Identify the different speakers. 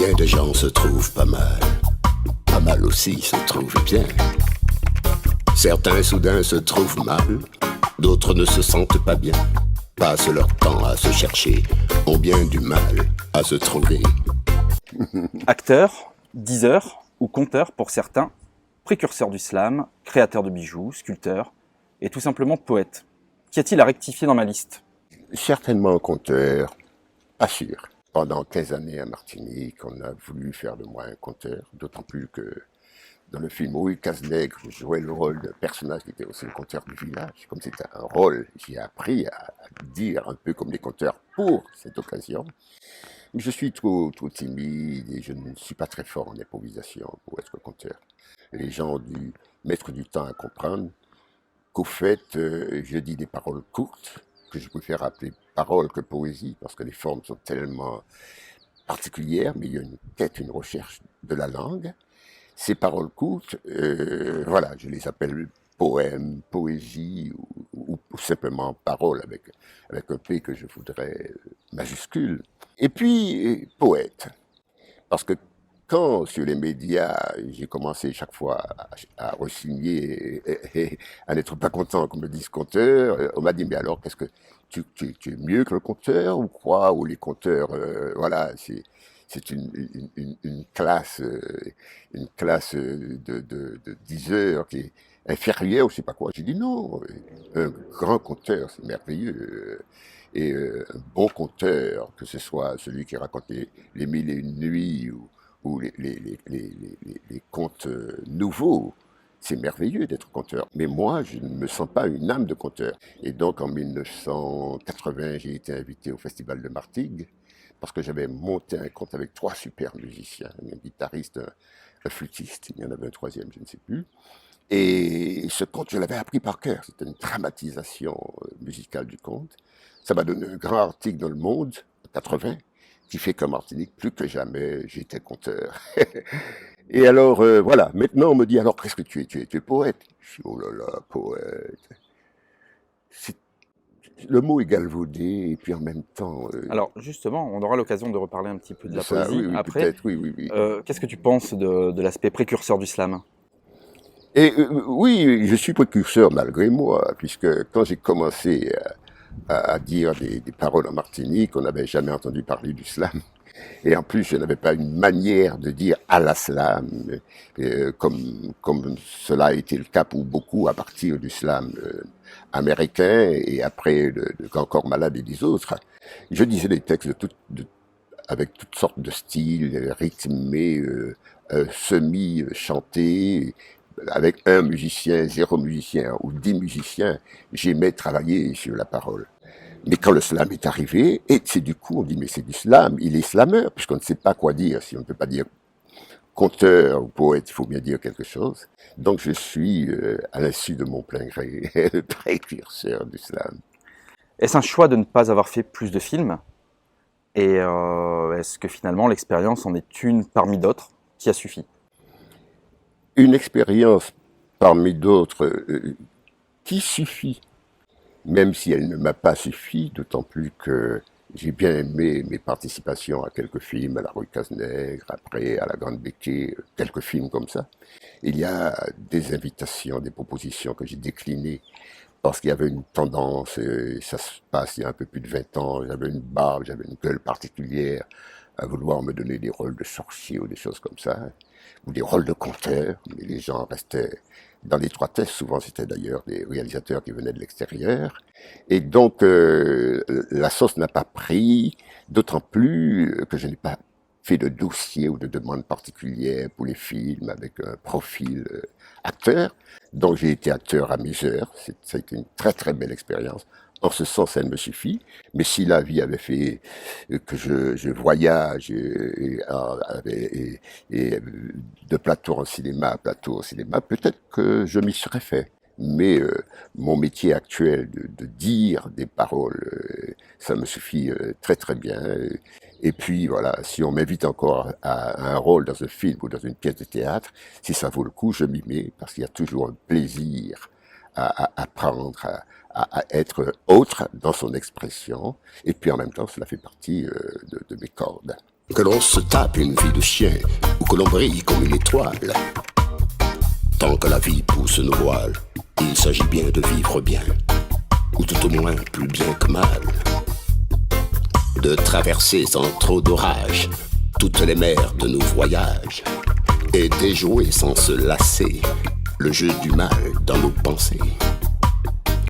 Speaker 1: Bien de gens se trouvent pas mal. Pas mal aussi se trouvent bien. Certains soudain se trouvent mal, d'autres ne se sentent pas bien. Passent leur temps à se chercher, ont bien du mal à se trouver.
Speaker 2: Acteur, diseur ou conteur pour certains, précurseur du slam, créateur de bijoux, sculpteur et tout simplement poète. Qu'y a-t-il à rectifier dans ma liste?
Speaker 1: Certainement un conteur, pas sûr. Pendant 15 années à Martinique, on a voulu faire de moi un conteur, d'autant plus que dans le film Oui, Casse-Nègre, je jouais le rôle d'un personnage qui était aussi le conteur du village. Comme c'était un rôle, j'ai appris à dire un peu comme les conteurs pour cette occasion. Mais je suis trop timide et je ne suis pas très fort en improvisation pour être conteur. Les gens ont dû mettre du temps à comprendre qu'au fait, je dis des paroles courtes, que je préfère appeler paroles que poésie, parce que les formes sont tellement particulières, mais il y a une quête, une recherche de la langue. Ces paroles courtes, voilà, je les appelle poèmes, poésie ou simplement paroles avec un P que je voudrais majuscule. Et puis, poète, parce que quand sur les médias, j'ai commencé chaque fois à re-signer et à n'être pas content qu'on me dise conteur, on m'a dit, mais alors, qu'est-ce que tu es mieux que le conteur ou quoi? Ou les conteurs, voilà, c'est une classe de 10 heures qui est inférieure, je sais pas quoi. J'ai dit non, un grand conteur, c'est merveilleux. Et un bon conteur, que ce soit celui qui racontait les mille et une nuits ou les contes nouveaux, c'est merveilleux d'être conteur. Mais moi, je ne me sens pas une âme de conteur. Et donc, en 1980, j'ai été invité au Festival de Martigues parce que j'avais monté un conte avec 3 super musiciens, un guitariste, un flûtiste, il y en avait un troisième, je ne sais plus. Et ce conte, je l'avais appris par cœur. C'était une dramatisation musicale du conte. Ça m'a donné un grand article dans Le Monde, en 80, qui fait qu'en Martinique, plus que jamais, j'étais conteur. Et alors, voilà, maintenant on me dit, alors qu'est-ce que tu es poète? Je suis, oh là là, poète. C'est- Le mot est galvaudé, et puis en même temps,
Speaker 2: Alors justement, on aura l'occasion de reparler un petit peu de la
Speaker 1: ça, oui,
Speaker 2: poésie
Speaker 1: oui,
Speaker 2: après.
Speaker 1: peut-être, oui, oui, oui.
Speaker 2: Qu'est-ce que tu penses de l'aspect précurseur du slam?
Speaker 1: Et oui, je suis précurseur malgré moi, puisque quand j'ai commencé à dire des paroles en Martinique, on n'avait jamais entendu parler du slam. Et en plus, je n'avais pas une manière de dire à la slam, comme cela a été le cas pour beaucoup à partir du slam américain et après de Grand Corps Malade et des autres. Je disais des textes avec toutes sortes de styles, rythmés, semi-chantés, avec un musicien, 0 musicien ou 10 musiciens. J'aimais travailler sur la parole. Mais quand le slam est arrivé, et c'est du coup, on dit, mais c'est du slam, il est slameur, puisqu'on ne sait pas quoi dire. Si on ne peut pas dire conteur ou poète, il faut bien dire quelque chose. Donc je suis, à l'insu de mon plein gré, le précurseur du slam.
Speaker 2: Est-ce un choix de ne pas avoir fait plus de films? Et est-ce que finalement l'expérience en est une parmi d'autres qui a suffi?
Speaker 1: Une expérience parmi d'autres qui suffit, même si elle ne m'a pas suffi, d'autant plus que j'ai bien aimé mes participations à quelques films, à la Rue Casse-Nègre, après à la Grande Béquée, quelques films comme ça. Il y a des invitations, des propositions que j'ai déclinées parce qu'il y avait une tendance, et ça se passe il y a un peu plus de 20 ans, j'avais une barbe, j'avais une gueule particulière, à vouloir me donner des rôles de sorcier ou des choses comme ça, ou des rôles de conteur, mais les gens restaient dans l'étroitesse, souvent c'était d'ailleurs des réalisateurs qui venaient de l'extérieur, et donc la sauce n'a pas pris, d'autant plus que je n'ai pas fait de dossier ou de demande particulière pour les films avec un profil acteur. Donc j'ai été acteur à mes heures, ça a été une très très belle expérience. En ce sens, elle me suffit. Mais si la vie avait fait que je voyage et de plateau en cinéma à plateau au cinéma, peut-être que je m'y serais fait. Mais mon métier actuel de dire des paroles, ça me suffit très très bien. Et puis voilà, si on m'invite encore à un rôle dans un film ou dans une pièce de théâtre, si ça vaut le coup, je m'y mets parce qu'il y a toujours un plaisir à apprendre, à être autre dans son expression. Et puis en même temps, cela fait partie de mes cordes.
Speaker 3: Que l'on se tape une vie de chien ou que l'on brille comme une étoile. Tant que la vie pousse nos voiles, il s'agit bien de vivre bien, ou tout au moins plus bien que mal. De traverser sans trop d'orage toutes les mers de nos voyages et déjouer sans se lasser le jeu du mal dans nos pensées.